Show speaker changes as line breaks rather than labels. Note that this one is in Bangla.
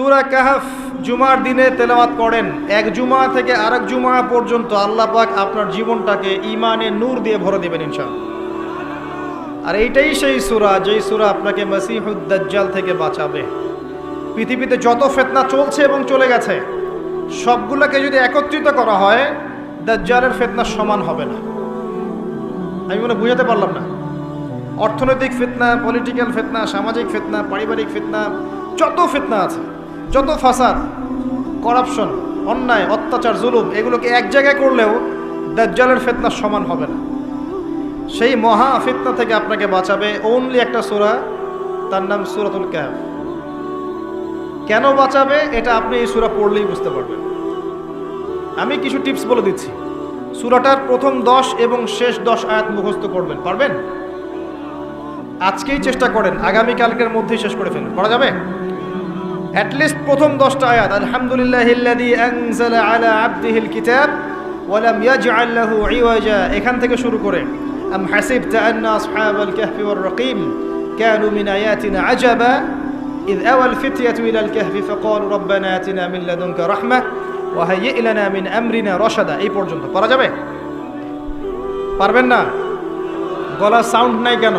সূরা কাহফ জুমার দিনে তেলাওয়াত করেন, এক জুমা থেকে আরেক জুমা পর্যন্ত আল্লাহ পাক আপনার জীবনটাকে ঈমানের নূর দিয়ে ভরে দেবেন ইনশাআল্লাহ। আর এইটাই সেই সূরা, যেই সূরা আপনাকে মসিহুদ দাজ্জাল থেকে বাঁচাবে। পৃথিবীতে যত ফিতনা চলছে এবং চলে গেছে, সবগুলোকে যদি একত্রিত করা হয়, দাজ্জালের ফিতনা সমান হবে না। আমি মনে বুঝাতে পারলাম না। অর্থনৈতিক ফিতনা, পলিটিক্যাল ফিতনা, সামাজিক ফিতনা, পারিবারিক ফিতনা, যত ফিতনা আছে, যত ফাসাদ, করাপশন, অন্যায়, অত্যাচার, জুলুম, এগুলোকে এক জায়গায় করলেও দাজ্জালের ফিতনা সমান হবে না। সেই মহা ফিতনা থেকে আপনাকে বাঁচাবে ওনলি একটা সূরা, তার নাম সূরাতুল কাহফ। কেন বাঁচাবে এটা আপনি এই সূরা পড়লেই বুঝতে পারবেন। আমি কিছু টিপস বলে দিচ্ছি। সূরাটার প্রথম 10 এবং শেষ 10 আয়াত মুখস্থ করবেন, পারবেন? আজকেই চেষ্টা করেন, আগামীকালকের মধ্যেই শেষ করে ফেলুন। করা যাবে? অ্যাটলিস্ট প্রথম 10টা আয়াত। আলহামদুলিল্লাহিল্লাযী আনজালা আলা আবদিহিল কিতাব ওয়া লাম ইয়াজআল লাহু ইওয়াজা, এখান থেকে শুরু করে আম হাসিবতা আন্না আসহাবাল কাহফি ওয়ার রাকিম কানু মিন আয়াতিনা আজাবা ইয আওয়াল ফিতয়াতু ইলাল কাহফি ফাকালু রাব্বানা আতিনা মিন লাদুনকা রাহমাহ ওয়া হাইয়্ লানা মিন আমরিনা রাশাদা। এই পর্যন্ত পারা যাবে? পারবেন না? গলার সাউন্ড নাই কেন?